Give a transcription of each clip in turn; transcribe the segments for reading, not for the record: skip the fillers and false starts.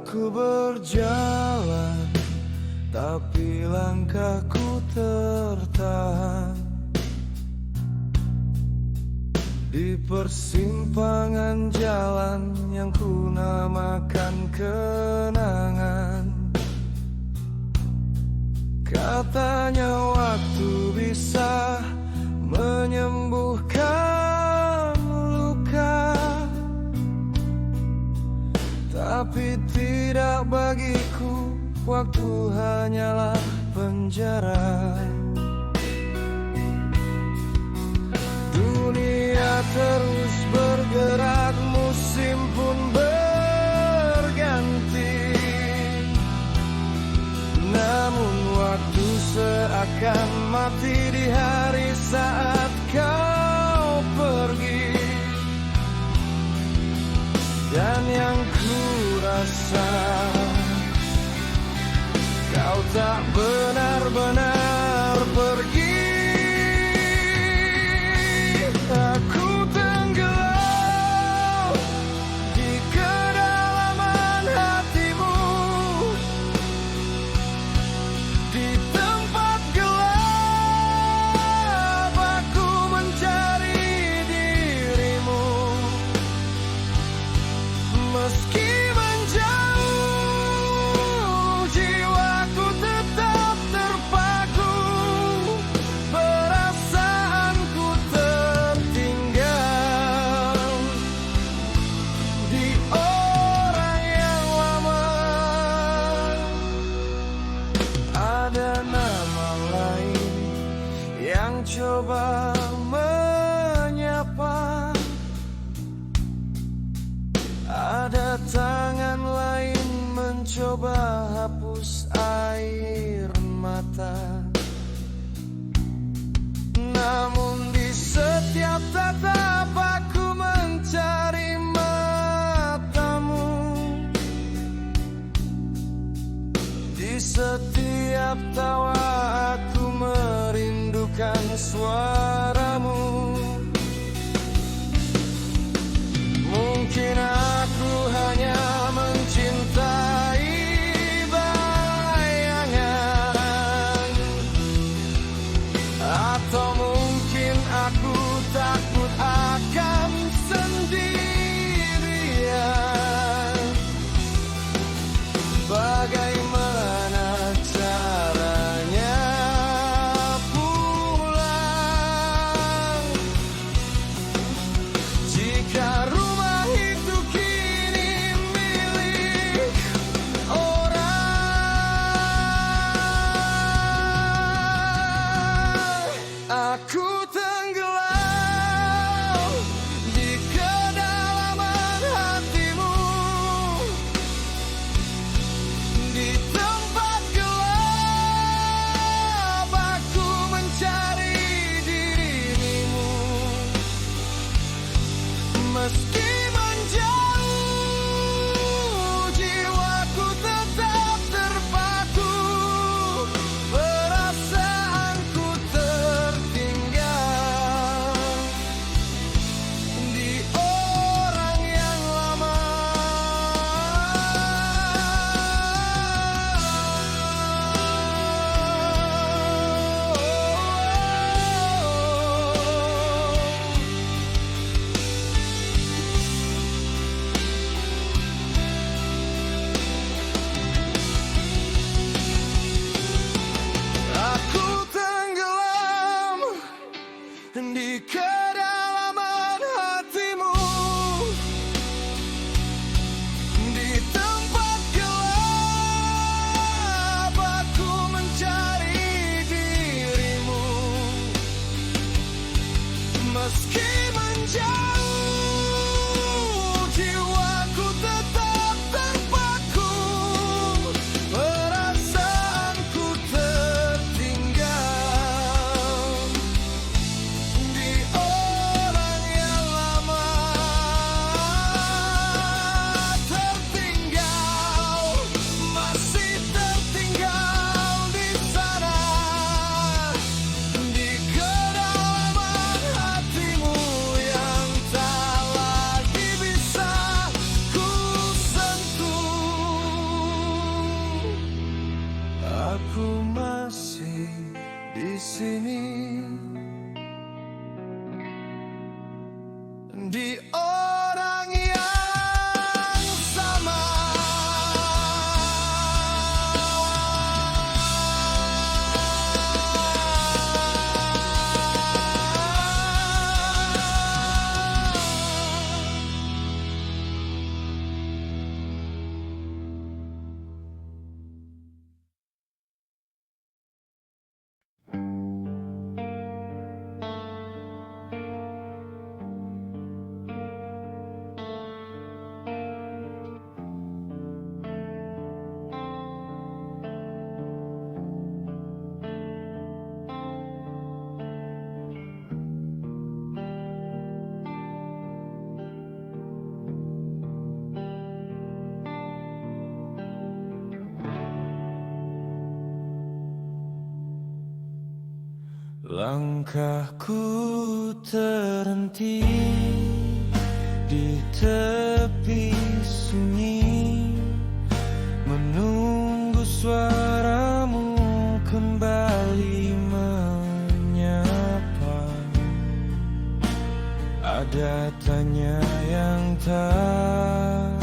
Aku berjalan, tapi langkahku tertahan di persimpangan jalan yang ku namakan kenangan. Katanya waktu bisa menyembuhkan luka, tapi tidak bagiku, waktu hanyalah penjara. Dunia terus bergerak, musim pun berganti, namun waktu seakan mati di hari saat kau pergi. Dan yang ku rasa, kau tak benar-benar pergi. Aku tenggelam di kedalaman hatimu, di tempat gelap aku mencari dirimu. Meski menjauh, jiwaku tetap terpaku, perasaanku tertinggal di orang yang lama. Ada nama lain yang coba menyapa, ada tangan lain mencoba hapus air mata. Namun di setiap tatap aku mencari matamu, di setiap tawa aku merindukan suaramu. Mungkin aku hanya mencintai bayangan, atau mungkin aku takut akan sendirian. Bagaimana cara Langkahku terhenti di tepi sunyi, menunggu suaramu kembali menyapa. Ada tanya yang tak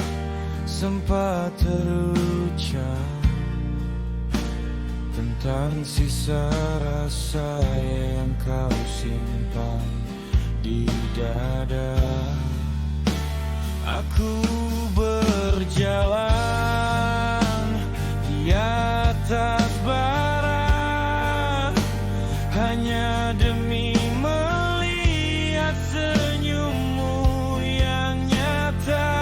sempat terucap tentang sisa rasa yang kau simpan di dada. Aku berjalan di atas bara hanya demi melihat senyummu yang nyata.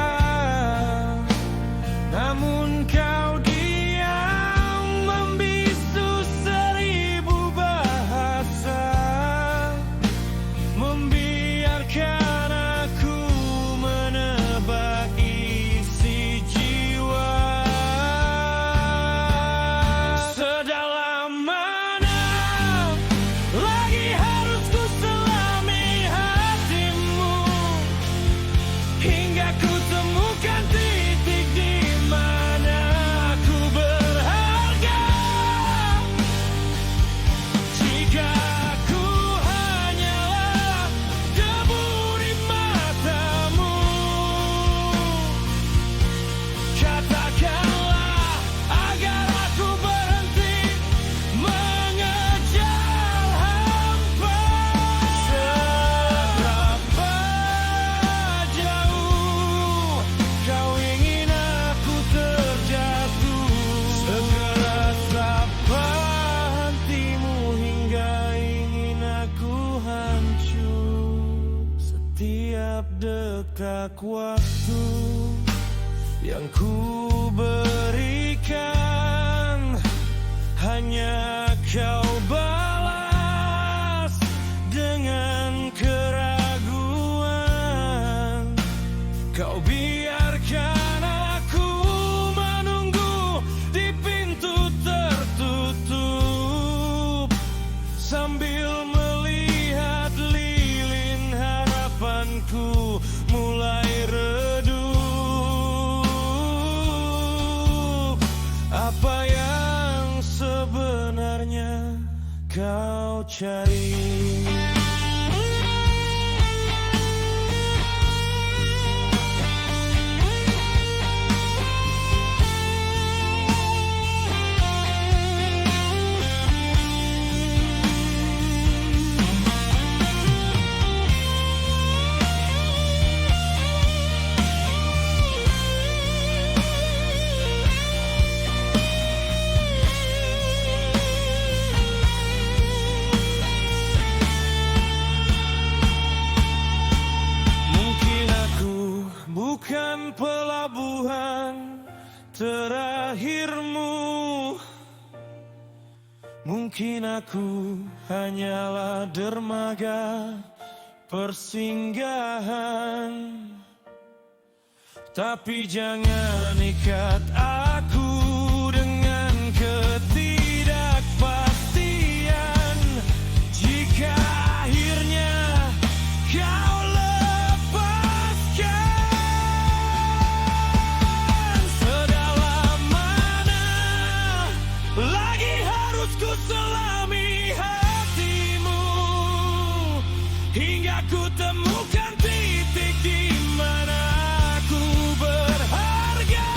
Namun kau diam membisu seribu bahasa, membiarkan aku menebak isi jiwa. Sedalam mana lagi harus ku selami hatimu, hingga ku temukan titik di mana aku berharga. Jika aku hanyalah debu di matamu, katakanlah agar aku berhenti mengejar hampa. Seberapa jauh kau ingin aku terjatuh, sekeras apa hatimu hingga ingin aku hancur. Setiap detak waktu yang ku berikan hanya kau balas dengan keraguan. Kau biarkan aku menunggu di pintu tertutup, sambil melihat lilin harapanku mulai redup. Apa yang sebenarnya kau cari? Mungkin aku bukan pelabuhan terakhirmu, mungkin aku hanyalah dermaga persinggahan. Tapi jangan ikat aku dengan ketidakpastian. Jika akhirnya kau lepaskan, sedalam mana lagi harus ku selami hatimu, hingga ku temukan titik di mana aku berharga.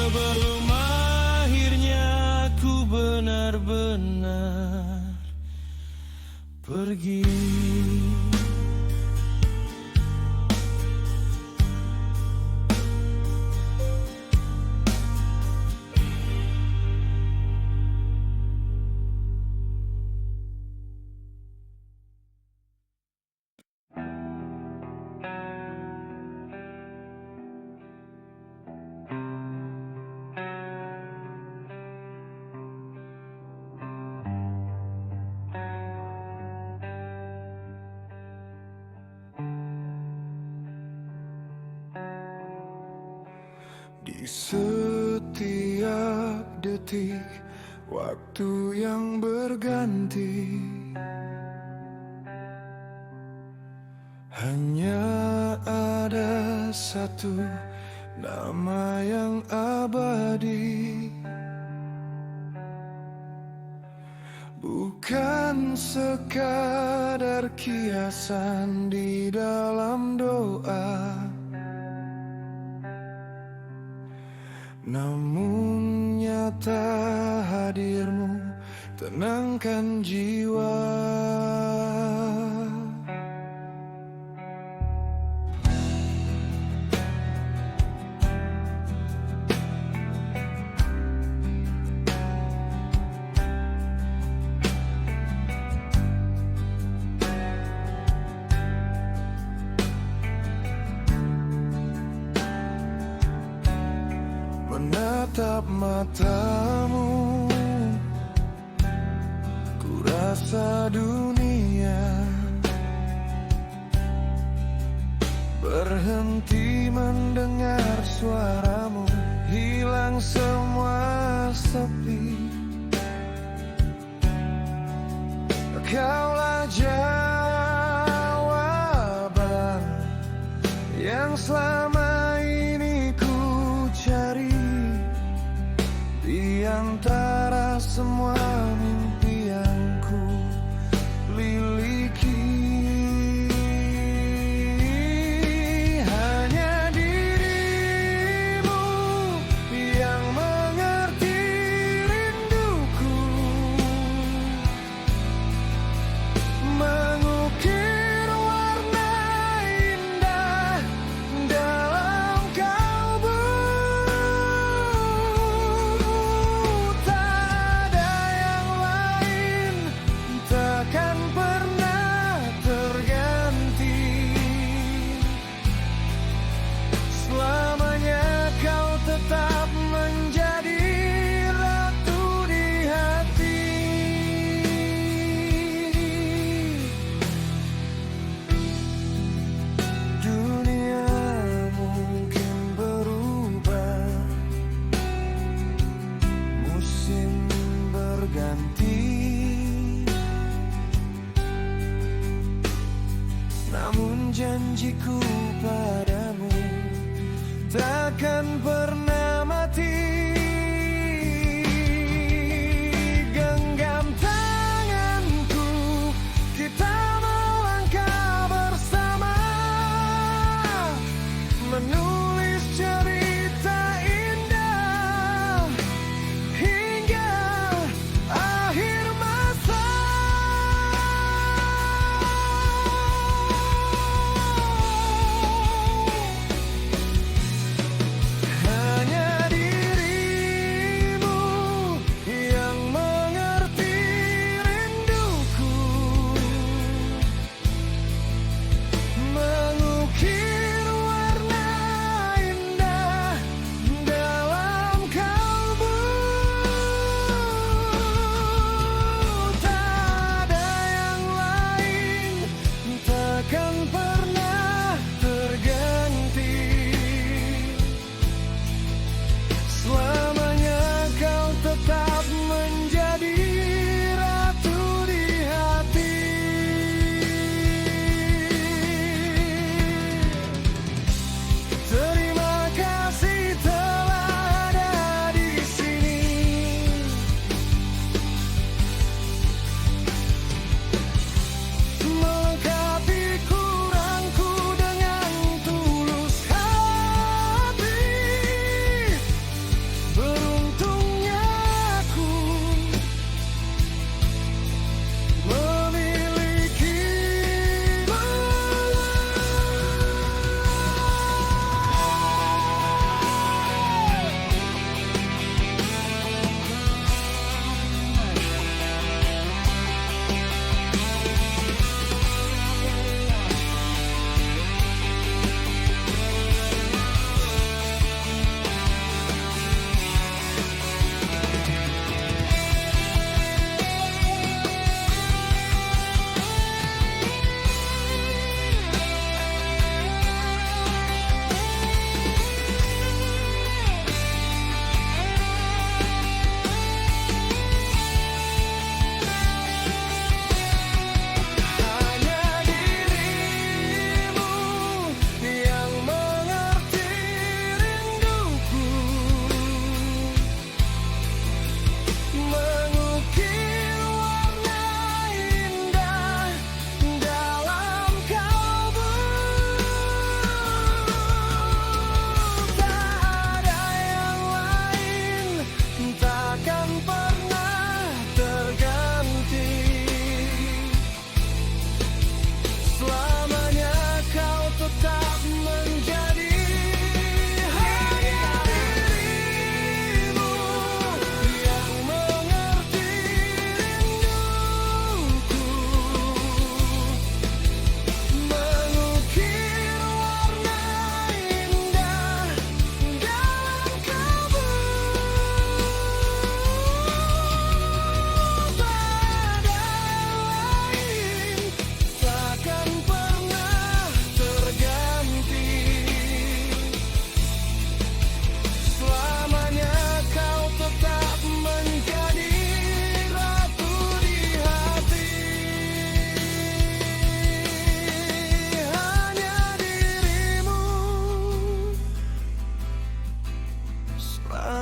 sebelum akhirnya ku benar-benar pergi. Di setiap detik waktu yang berganti, hanya ada satu nama yang abadi. Bukan sekadar kiasan di dalam doa, namun nyata hadirmu tenangkan jiwa. Menatap matamu, ku rasa dunia berhenti mendengar suaramu, hilang semua sepi. Kaulah jawaban yang selama ini ku cari di antara semua mimpi yang ku miliki. Hanya dirimu yang mengerti rinduku, mengukir warna indah dalam kalbu. Tak ada yang lain, takkan pernah terganti. Selamanya kau tetap menjadi ratu di hati. Dunia mungkin berubah, musim berganti, namun janjiku padamu takkan pernah mati. Genggam tanganku, kita melangkah bersama, menulis cerita indah hingga akhir masa. Hanya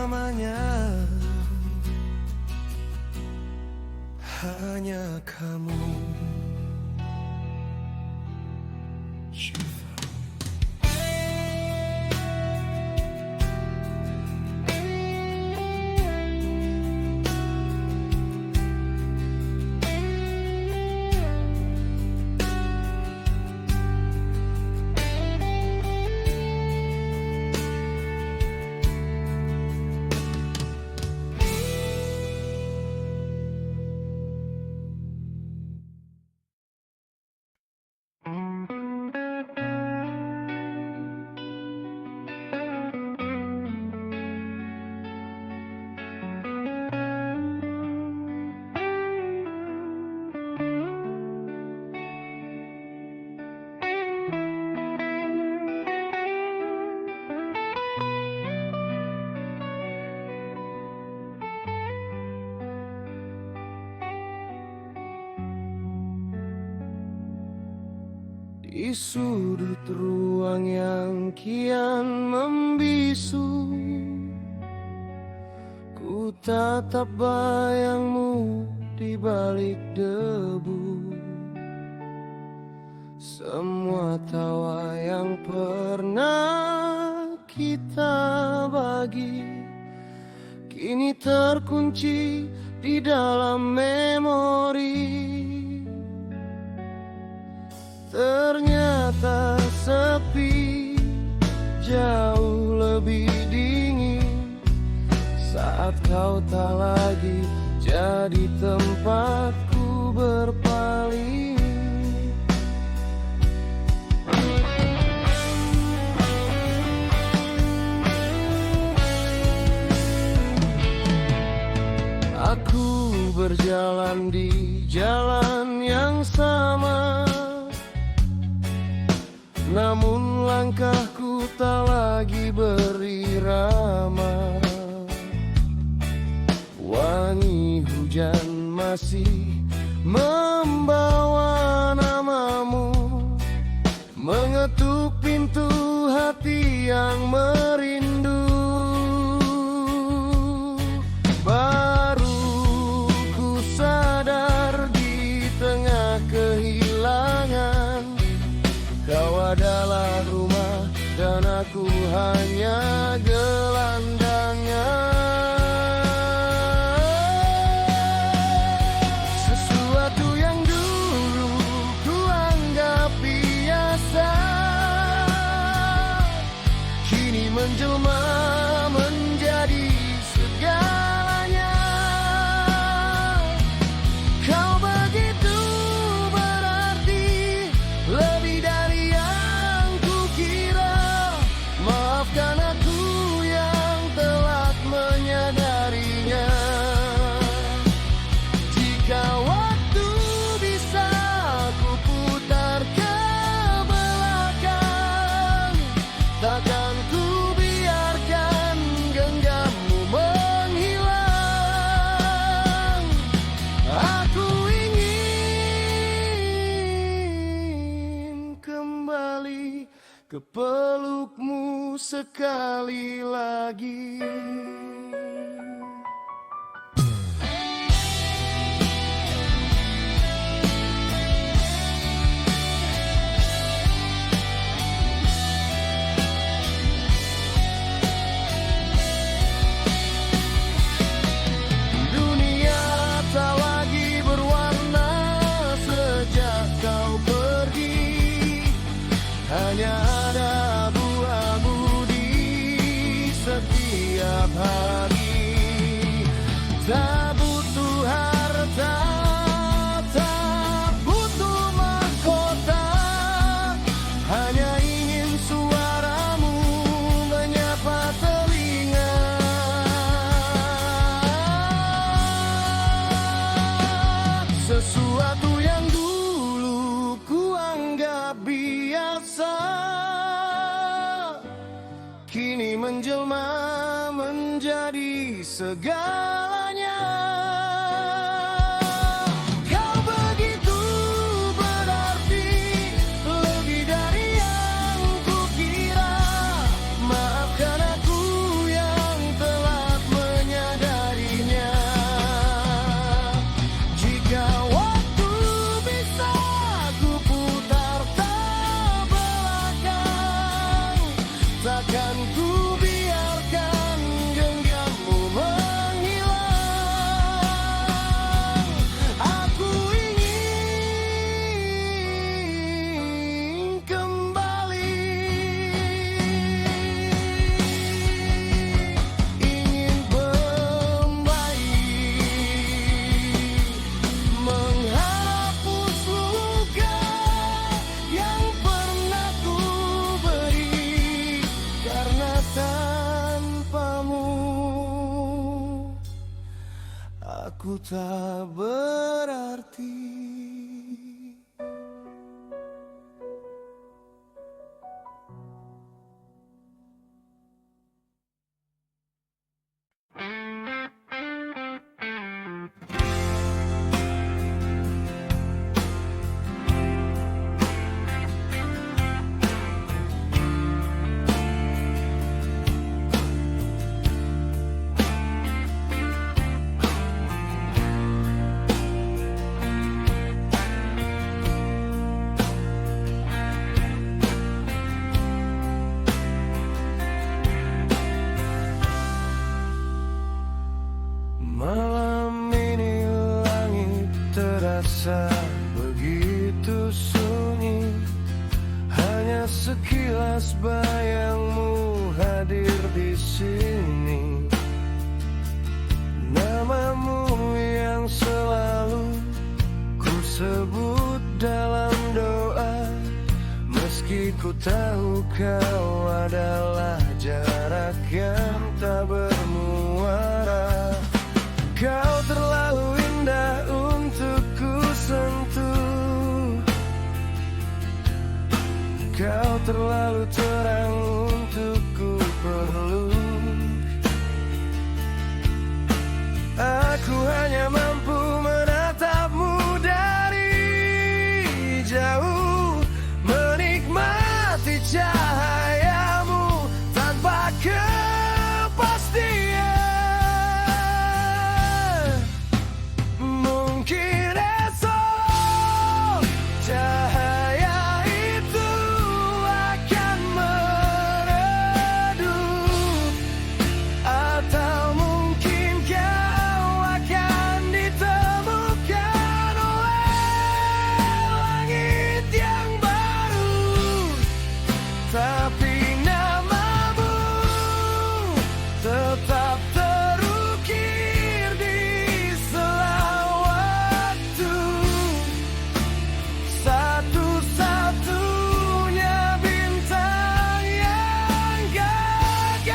selamanya. Hanya kamu. Di sudut ruang yang kian membisu, ku tatap bayangmu di balik debu. Semua tawa yang pernah kita bagi kini terkunci di dalam memori. Ternyata sepi jauh lebih dingin saat kau tak lagi jadi tempatku berpaling. Aku berjalan di jalan yang sama, namun langkahku tak lagi berirama. Wangi hujan masih membawa namamu, mengetuk pintu hati yang merindu. Baru ku sadar di tengah kehilangan, kau adalah rumah dan aku hanya gelandangan. Sesuatu yang dulu ku anggap biasa kini menjelma menjadi segalanya. Kau begitu berarti, lebih dari yang kukira. Maafkan aku yang telat menyadarinya. Jika waktu bisa ku putar ke belakang, takkan ku biarkan genggammu menghilang. Aku ingin kembali ke pelukmu sekali lagi. Dunia tak lagi berwarna sejak kau pergi, hanya ada abu-abu di setiap hari. Tak butuh harta, tak butuh mahkota, hanya ingin suaramu menyapa telinga. Sesuatu yang dulu ku anggap biasa kini menjelma menjadi segalanya. Kau begitu berarti, lebih dari yang kukira. Maafkan aku yang telat aku tak berarti. Malam ini langit terasa begitu sunyi, hanya sekilas bayangmu hadir di sini. Namamu yang selalu ku sebut dalam doa, meski ku tahu kau adalah jarak yang tak bermuara. Kau terlalu indah untuk ku sentuh, kau terlalu terang untuk ku peluk. Aku hanya mampu menatapmu dari jauh, menikmati cahayamu tanpa kepastian. Mungkin esok cahaya itu akan meredup, atau mungkin kau akan ditemukan oleh langit yang baru. Tapi namamu tetap terukir di sela waktu, satu-satunya bintang yang gagal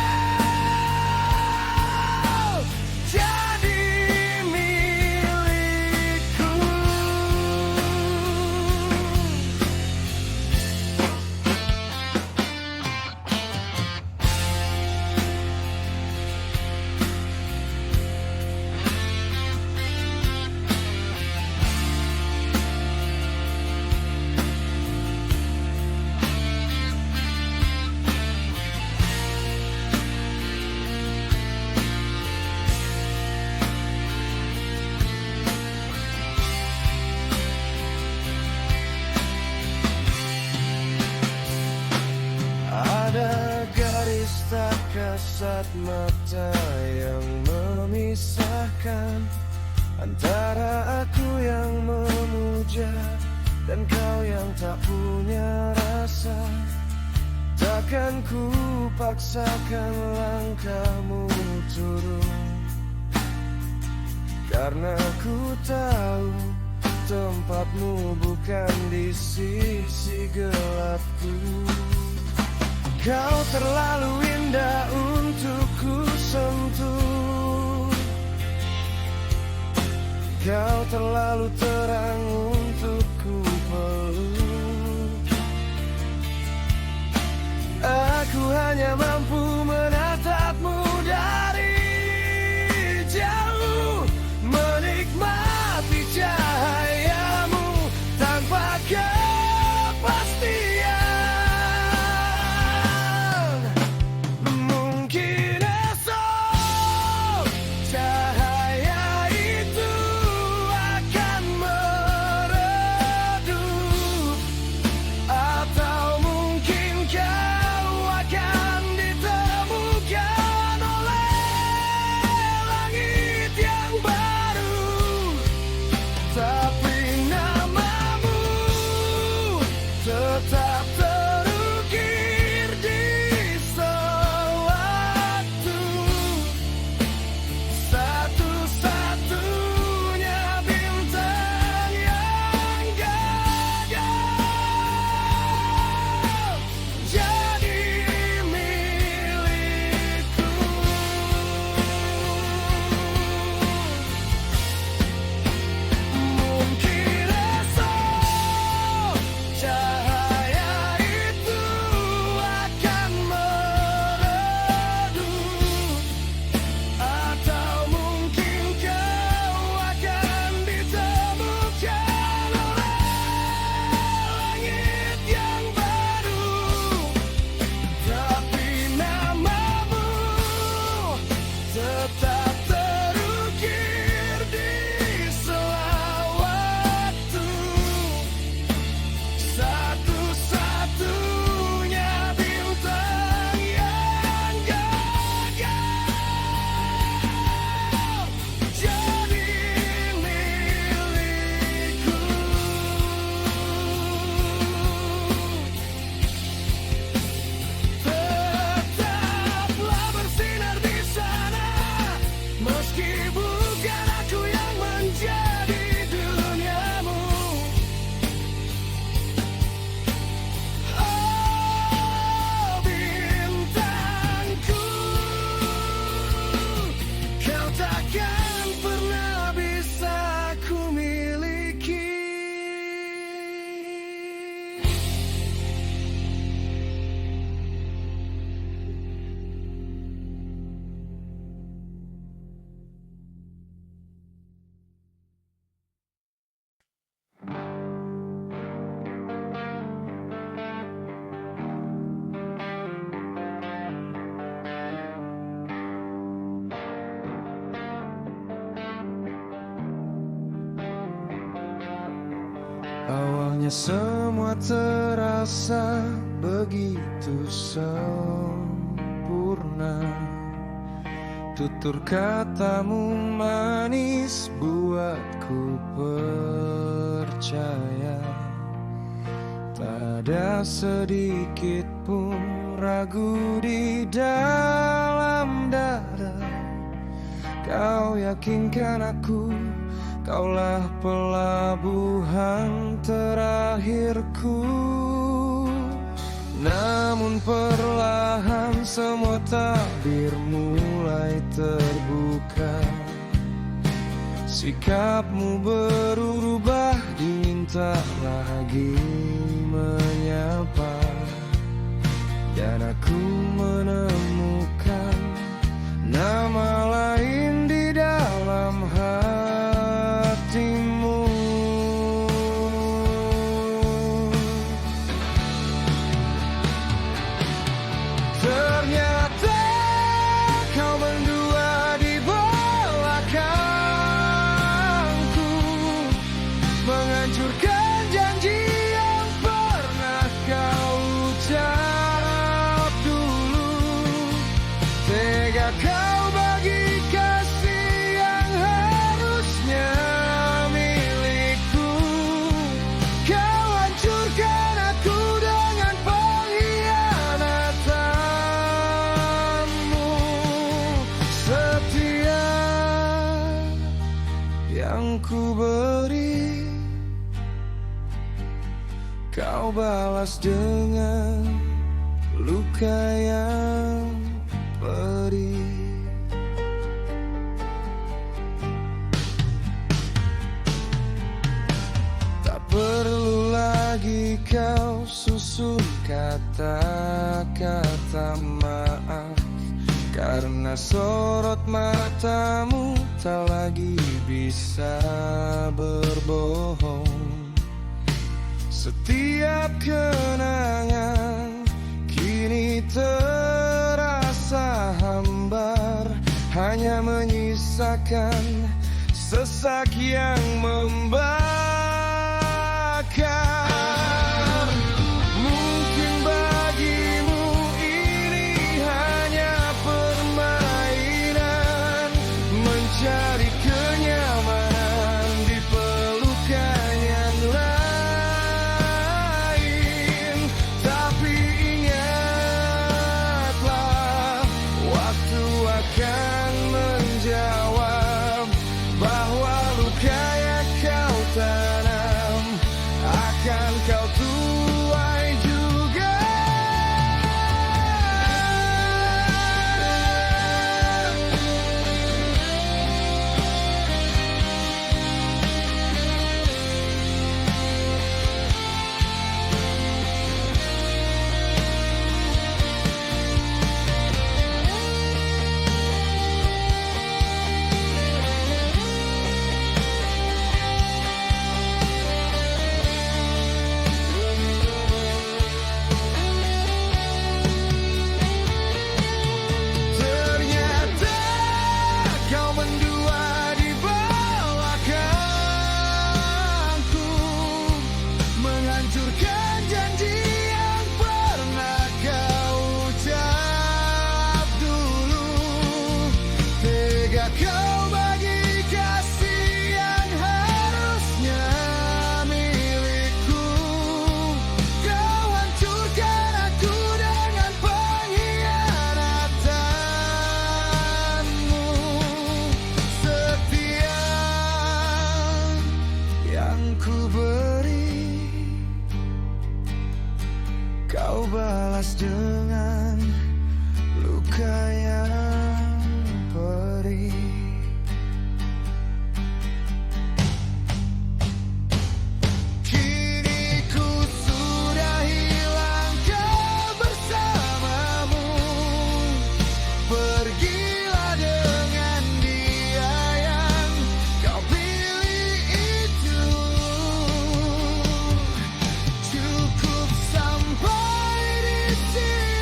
jadi milikku. Ada garis tak kasat mata yang memisahkan antara aku yang memuja dan kau yang tak punya rasa. Takkan ku paksakan langkahmu turun, karena ku tahu tempatmu bukan di sisi gelapku. Kau terlalu indah untuk ku sentuh, kau terlalu terang untuk ku peluk. Aku hanya mampu menatapmu dari jauh, menikmati cahayamu tanpa kepastian. Mungkin esok cahaya itu akan meredup, atau mungkin kau akan ditemukan Rasanya semua terasa begitu sempurna. Tutur katamu manis buatku percaya. Tak ada sedikit pun ragu di dalam dada. Kau yakinkan aku, kaulah pelabuhan terakhirku. Namun perlahan semua tabir mulai terbuka. Sikapmu berubah, diminta lagi menyapa. Dan aku menemukan nama lain di dalam hatimu. Ternyata kau mendua di belakangku, menghancurkan janji yang pernah kau ucap dulu. Tega kau bagi kasih yang harusnya milikku. Kau hancurkan aku dengan pengkhianatanmu. Setia yang ku beri, kau balas dengan luka yang perih. Tak perlu lagi kau susun kata-kata maaf, karena sorot matamu tak lagi bisa berbohong. Setiap kenangan kini terasa hambar, hanya menyisakan sesak yang membakar. Mungkin bagimu ini hanya permainan, mencari kenyamanan di pelukan yang lain. Tapi ingatlah, waktu akan menjawab bahwa luka yang kau tanam akan kau tuai juga. Ternyata kau mendua di belakangku, menghancurkan janji yang pernah kau ucap dulu. Tega kau bagi kasih yang harusnya milikku. Kau hancurkan aku dengan pengkhianatanmu. Setia yang ku beri, kau balas dengan luka yang perih. Kini ku sudah hilang kau bersamamu. Pergilah dengan dia yang kau pilih itu. Cukup sampai di sini.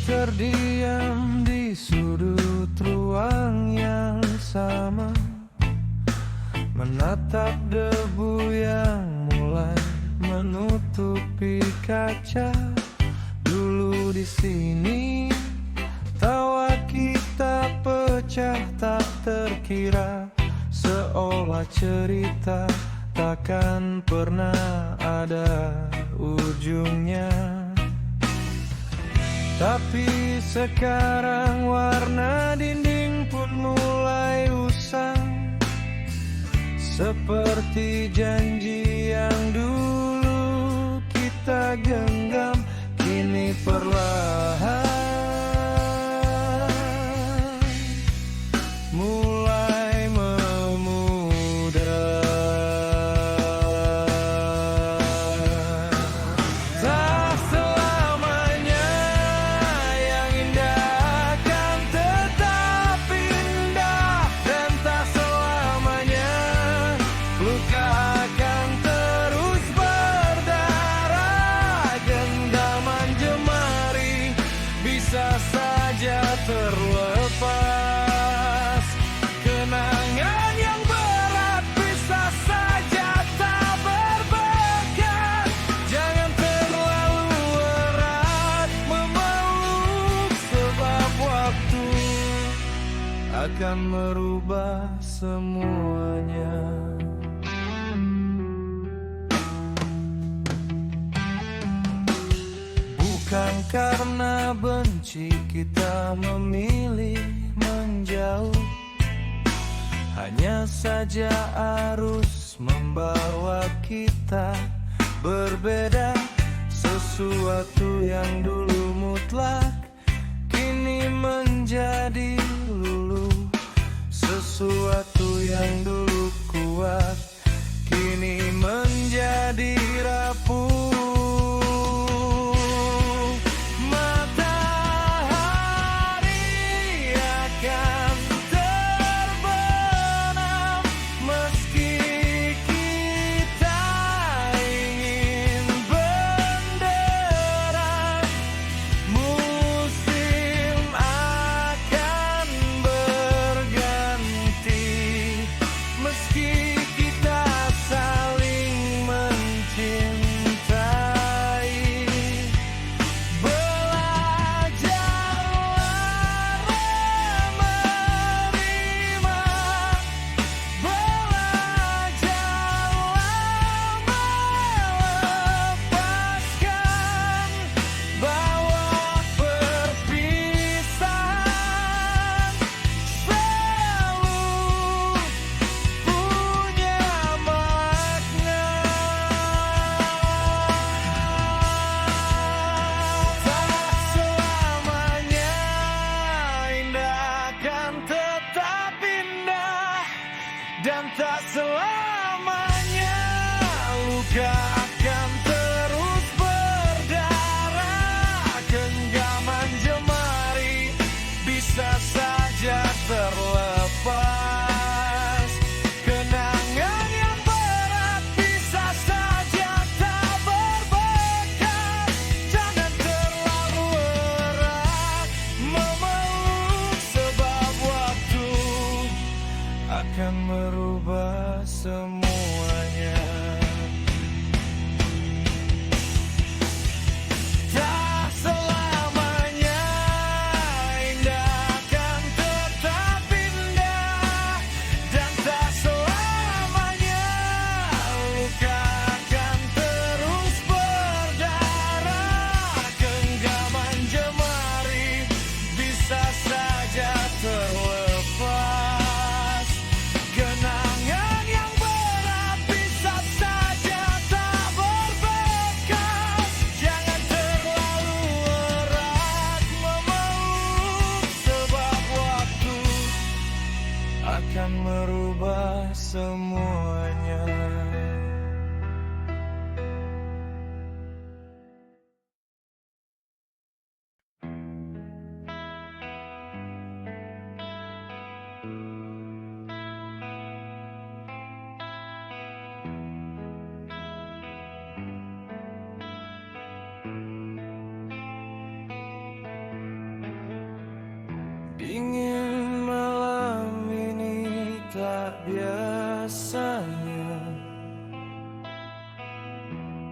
terdiam di sudut ruang yang sama, menatap debu yang mulai menutupi kaca. Dulu di sini tawa kita pecah tak terkira, seolah cerita takkan pernah ada ujungnya. Tapi sekarang warna dinding pun mulai usang, seperti janji yang dulu kita genggam, kini perlahan mulai memudar. Tak selamanya yang indah akan tetap indah, dan tak selamanya luka akan terus berdarah. Genggaman jemari bisa saja terlepas, kenangan yang berat bisa saja tak berbekas. Jangan terlalu erat memeluk, sebab waktu akan merubah semuanya. Bukan karena benci kita memilih menjauh, hanya saja arus membawa kita berbeda. Sesuatu yang dulu mutlak kini menjadi luluh, sesuatu yang dulu kuat kini menjadi rapuh. Meski kita saling mencintai,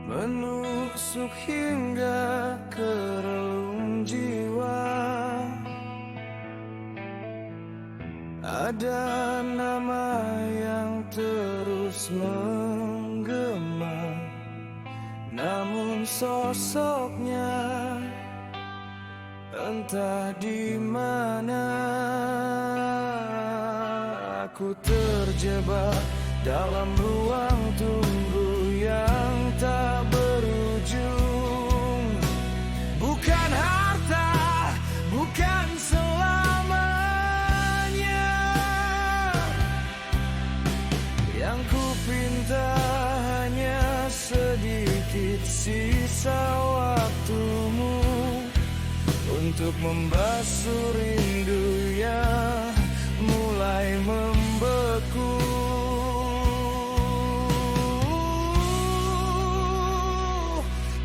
menusuk hingga ke relung jiwa. Ada nama yang terus menggema, namun sosoknya entah di mana. Aku terjebak dalam ruang tunggu yang tak berujung. Bukan harta, bukan selamanya yang ku pinta, hanya sedikit sisa waktumu untuk membasuh rindu yang mulai membeku.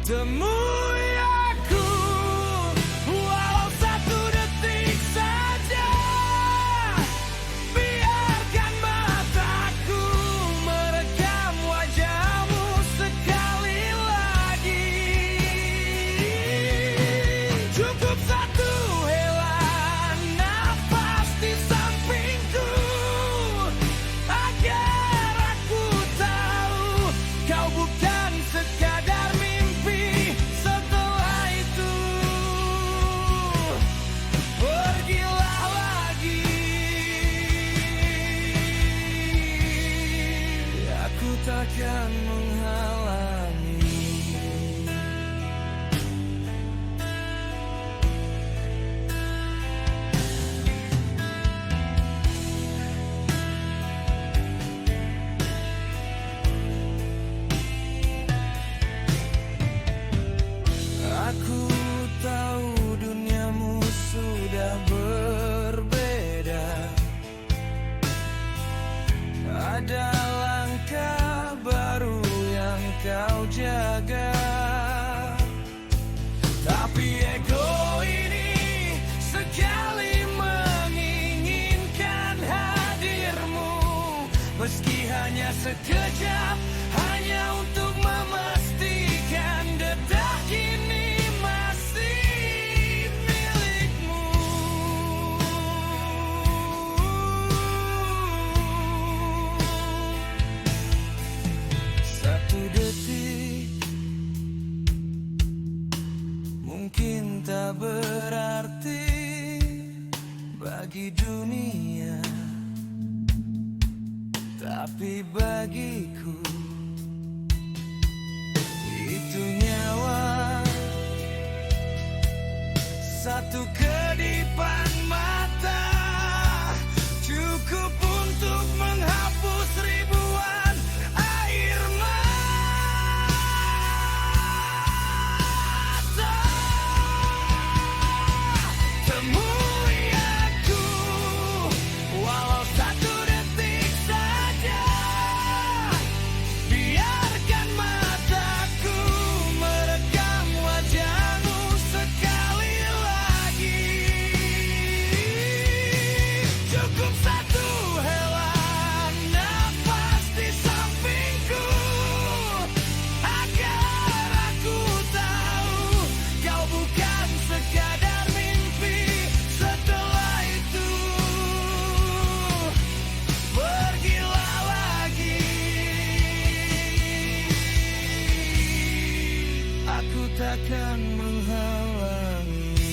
Temui aku walau satu detik saja. Biarkan mataku merekam wajahmu sekali lagi. Cukup satu hela nafas di sampingku agar aku tahu kau bukan sekadar mimpi. Setelah itu pergilah lagi. Aku takkan menghalangi. Aku tahu duniamu sudah berbeda. Ada langkah baru yang kau jaga, tapi ego ini sekali menginginkan hadirmu, meski hanya sekejap, hanya untuk memastikan detak ini masih milikmu. Satu detik mungkin tak berarti bagi dunia, tapi bagiku itu nyawa. Satu kedipan mata cukup untuk menghapus ribuan air mata. Temui aku walau satu detik saja. Biarkan mataku merekam wajahmu sekali lagi. Cukup satu hela nafas di sampingku agar aku tahu kau bukan sekadar mimpi. Setelah itu pergilah lagi. Aku takkan menghalangi.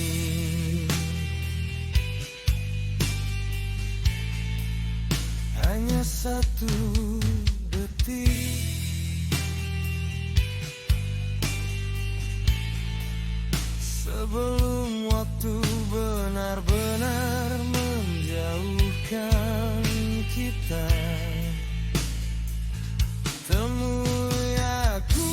Hanya satu detik sebelum waktu benar-benar menjauhkan kita. Temui aku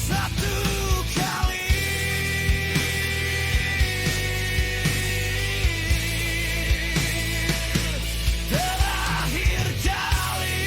satu kali. Terakhir kali.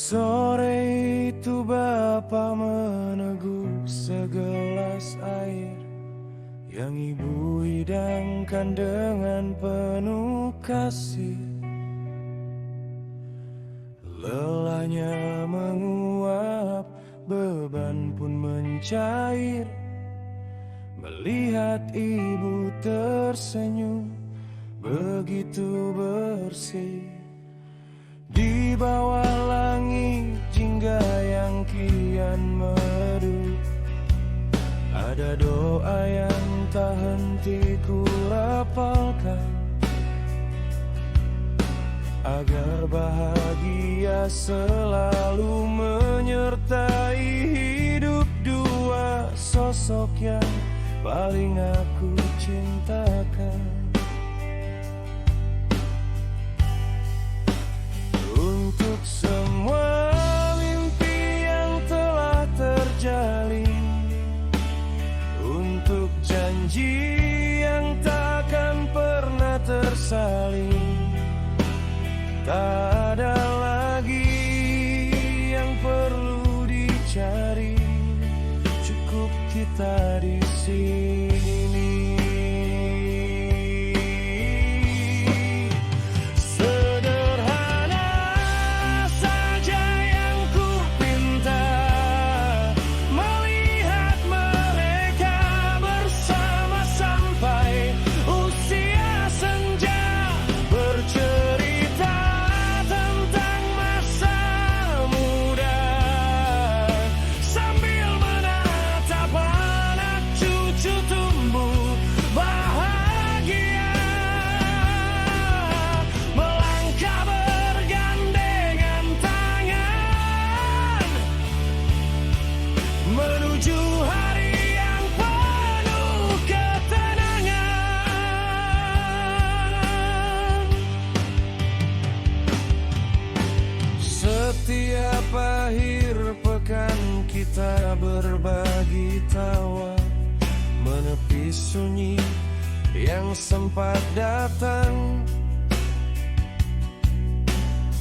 Sore itu Bapa meneguh segelas air yang Ibu hidangkan dengan penuh kasih. Lelahnya menguap, beban pun mencair. Melihat Ibu tersenyum begitu bersih. Di bawah langit jingga yang kian merdu, ada doa yang tak henti ku rapalkan, agar bahagia selalu menyertai hidup dua sosok yang paling aku cintakan. Untuk semua mimpi yang telah terjalin, untuk janji yang takkan pernah tersalin, tak ada lagi yang perlu dicari, cukup kita di sini. Sederhana saja yang ku pinta, melihat mereka bersama sampai usia senja, bercerita tentang masa muda, sambil menatap anak cucu tumbuh bahagia, melangkah bergandengan tangan menuju hari yang penuh ketenangan. Setiap akhir pekan kita berbagi tawa, menepis sunyi yang sempat datang,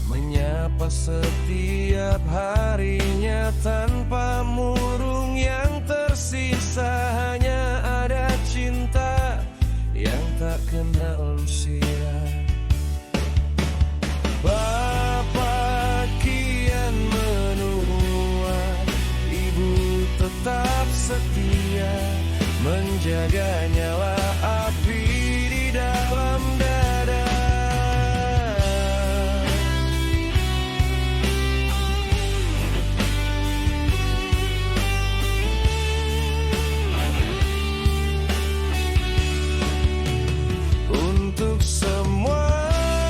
menyapa setiap harinya tanpa murung. Yang tersisa hanya ada cinta yang tak kenal usia. Bapa kian menua, Ibu tetap setia, menjaga nyala api di dalam dada. Untuk semua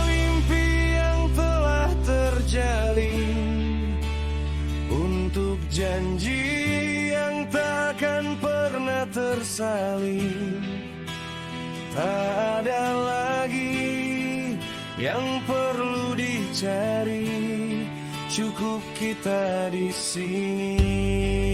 mimpi yang telah terjalin, untuk janji yang takkan pernah tersalin, tak ada lagi yang perlu dicari, cukup kita di sini.